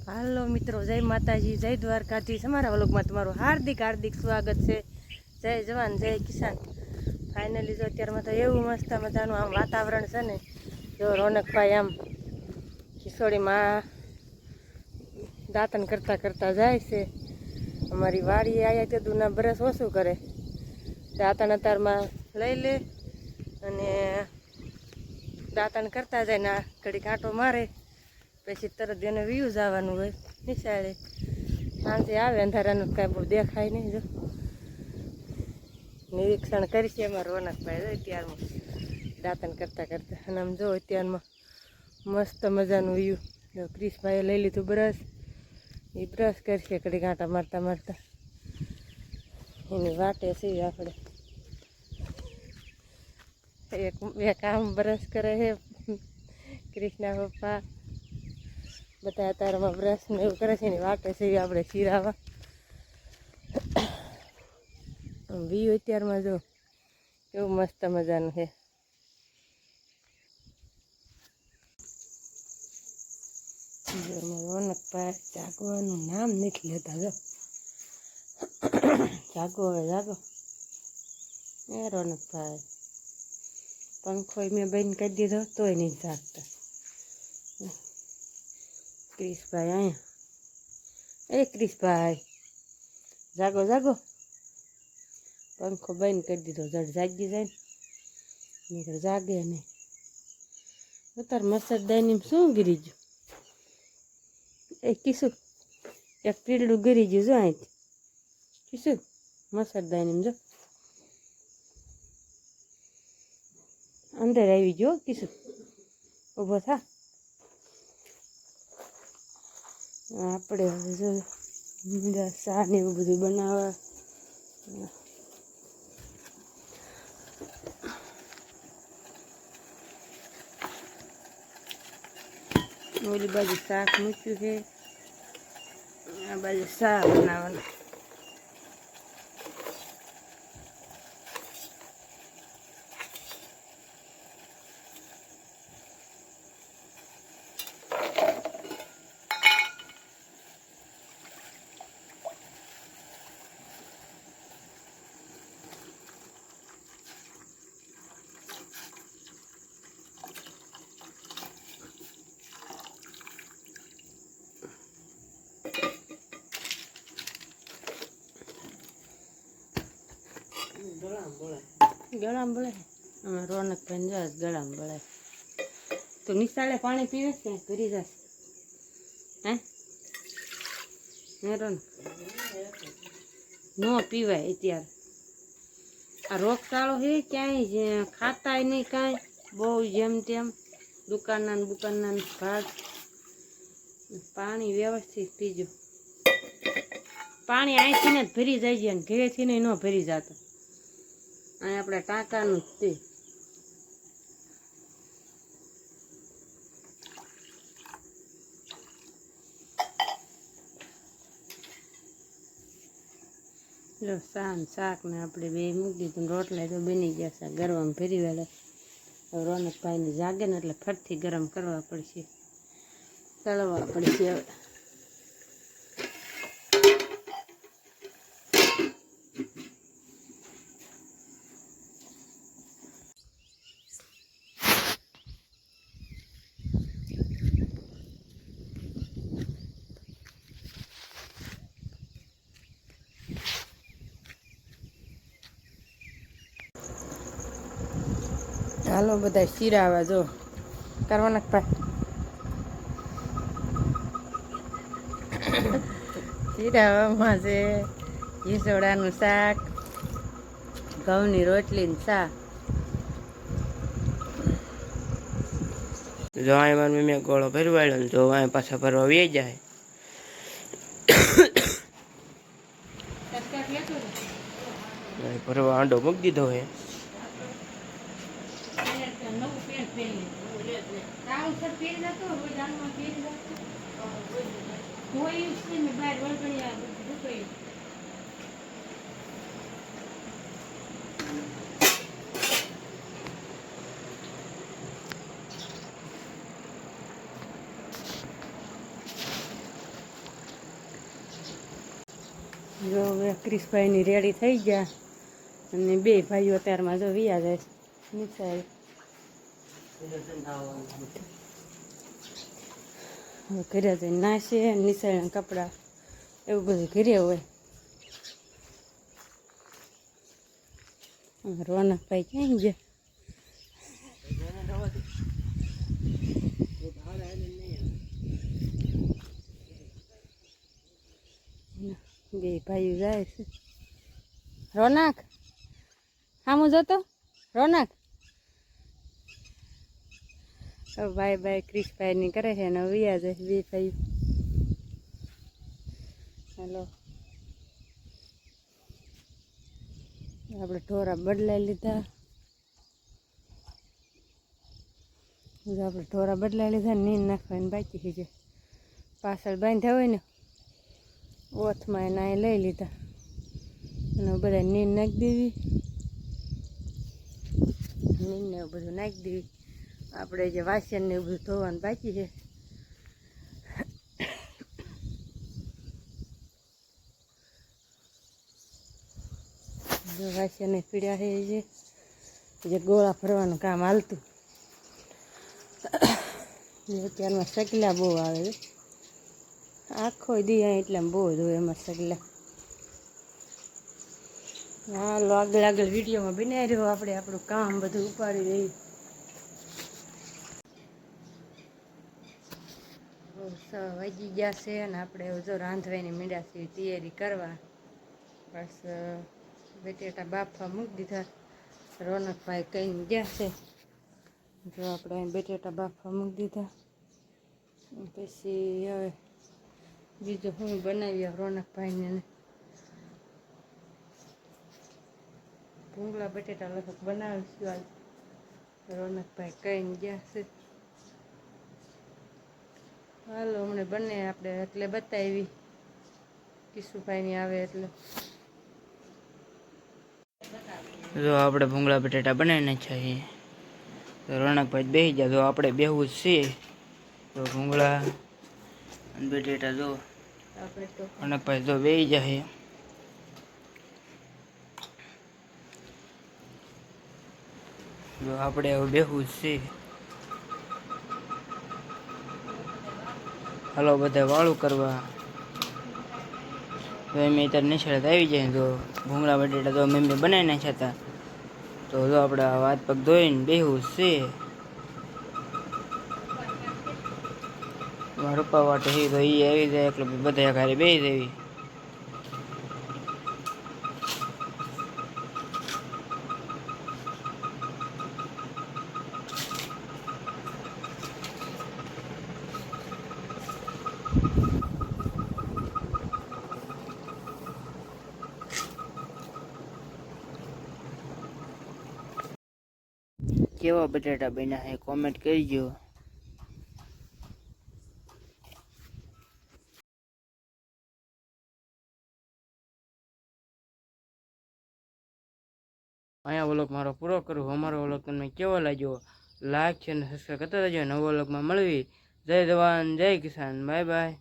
હાલો મિત્રો, જય માતાજી, જય દ્વારકાધીશ। અમારા વ્લોગમાં તમારું હાર્દિક હાર્દિક સ્વાગત છે। જય જવાન જય કિસાન। ફાઇનલી જો અત્યારમાં તો એવું મસ્ત મજાનું આમ વાતાવરણ છે ને, જો રોનકભાઈ આમ ખીસોડીમાં દાંતણ કરતા કરતા જાય છે। અમારી વાડીએ આવ્યા તે દૂના બ્રશ ઓછું કરે, દાંતણ અતારમાં લઈ લે અને દાંતણ કરતા જાય ને ઘડી કાંટો મારે, પછી તરત એને વ્યૂઝ આવવાનું હોય નિશાળે। સાંજે આવે અંધારાનું કાંઈ બહુ દેખાય નહીં। જો નિરીક્ષણ કરીશે અમારા રોનકભાઈ જો અત્યારમાં દાંતણ કરતા કરતા, અને આમ જો અત્યારમાં મસ્ત મજાનું વ્યૂ। જો ક્રિશભાઈએ લઈ લીધું બ્રશ, એ બ્રશ કરશે ઘડી કાંટા મારતા મારતા, એની વાટે છીએ આપણે। એક આમ બ્રશ કરે છે ક્રિશના પપ્પા, બધા અત્યારમાં બ્રશ ને એવું કરે છે, એની વાટે છે આપણે ચીરાવા। વ્યૂ અત્યારમાં જો કેવું મસ્ત મજાનું છે। રોનકભાઈ જાગવાનું નામ નથી લેતા। જો જાગો હવે જાગો એ રોનકભાઈ, પંખો મેં બંધ કરી દીધો તોય નહીં જાગતા। ક્રિશભાઈ અહીંયા, એ ક્રિશભાઈ જાગો જાગો, પંખો બંધ કરી દીધો, જડ જાગી જાય ને નકર જાગે નહીં। અત્યારે મચ્છરદાની શું ગીરી ગયું, એ કીશું એક પીળું ગીરી ગયું જો અહીંથી, કીશું મચ્છરદાની જો અંદર આવી ગયો, કીશું ઊભો થા। આપણે જો ચા ને એવું બધું બનાવવા, ઓલી બાજુ શાક મૂક્યું છે, આ બાજુ ચા બનાવવાનું। ગળામાં બોલે અમે રોનકભાઈ જાય ગળામાં બોલે તો નિશાળે પાણી પીવે છે કરી જશે હે રોનક ન પીવાય અત્યારે, આ રોગચાળો છે ક્યાંય ખાતાય નહીં કાંઈ, બહુ જેમ તેમ દુકાનના ભાગ। પાણી વ્યવસ્થિત પીજો, પાણી અહીંથી ને જ ભરી જાય છે ને ઘરેથી નહીં ન ભરી જતો, અહીં આપણે ટાંકાનું જ તે। જો શાક ને આપણે બે મૂકી દીધું, રોટલા તો બની ગયા છે, ગરવામાં ફેરી વેલા રોનકભાઈને જાગે ને એટલે ફટથી ગરમ કરવા પડશે, તળવા પડશે હવે। હાલો બધા શીરાવા જો કરવાનકભાઈ, શીરાવામાં છે ઈસોડાનું શાક, ઘઉંની રોટલી ને ચા। જો અહીં મારી મમ્મીએ ગોળો ભરવાડ્યો ને જો અહીં પાછા ભરવા વે જાય, ભરવા આંડો મૂકી દીધો હે। જો હવે ક્રિશભાઈની રેડી થઈ ગયા અને બે ભાઈઓ અત્યારમાં જો વિયા જાય નિશાળ. હવે ઘરે જઈને નાશે નિશાળના કપડાં એવું બધું ઘરે હોય. રોનકભાઈ ક્યાં ગયા? બે ભાઈઓ જાય છે. રોનક સામું જતો રોનક. હવે ભાઈ ક્રિશભાઈની કરે છે ને વિયા જાય બે ભાઈઓ. હાલો આપણે ઢોરા બદલાઈ લીધા. આપણે ઢોરા બદલાઈ લીધા નીંદ નાખવાની બાકી છે. જે પાછળ બાંધ્યા હોય ને ઓથમાં એના અહીં લઈ લીધા અને બધા નીંદ નાખી દેવી. નીંદને એવું બધું નાખી દેવી. આપણે જે વાસણ ને એવું બધું ધોવાનું બાકી છે. વાસણ પીડ્યા છે જે ગોળા ભરવાનું કામ હાલતું. અત્યારમાં સકલા બહુ આવે છે. આખો દી એટલે બહુ જ હોય એમાં સગલા. હાલો આગળ વિડીયોમાં બનાવી રહ્યો. આપણે આપણું કામ બધું ઉપાડી દઈએ. વાગી ગયા છે અને આપણે જો રાંધવાની મીંડા છે તૈયારી કરવા. બસ બટેટા બાફવા મૂકી દીધા. રોનકભાઈ કહીને ગયા છે. જો આપણે બટેટા બાફવા મૂકી દીધા. પછી હવે બીજું હું બનાવીએ રોનકભાઈને. ભૂંગળા બટેટા લગભગ બનાવીશું આજ. રોનકભાઈ કહીને ગયા છે. હાલો હમણાં બને આપણે એટલે બતાવી કિશુભાઈની આવે એટલે. જો આપણે ભૂંગળા બટેટા બનાવીને છીએ. તો રોનકભાઈ બેસી જાય. તો આપણે બેહવું જ છીએ. તો ભૂંગળા અને બટેટા જો આપણે તો રોનકભાઈ જો બેસી જાય. જો આપણે હવે બેહવું જ છીએ. હાલો બધા વાળું કરવા. તો એમ અત્યારે નિશાળે આવી જાય. તો ભૂંગળા બટેટા તો મમ્મી બનાવી નાખ્યા હતા. તો જો આપણે હાથ પગ ધોઈને બેહવું જ છે. રૂપા વાટે તો એ આવી જાય એટલે બધા ઘરે બેસી દેવી. કેવા બટાટા બન્યા છે કોમેન્ટ કરજો. અહીંયા વ્લોગ મારો પૂરો કરું. અમારો વ્લોગ તમને કેવો લાગ્યો લાઈક છે અને સબસ્ક્રાઈબ કરતા રહેજો. નવો વ્લોગમાં મળવી. જય જવાન જય કિસાન. Bye bye.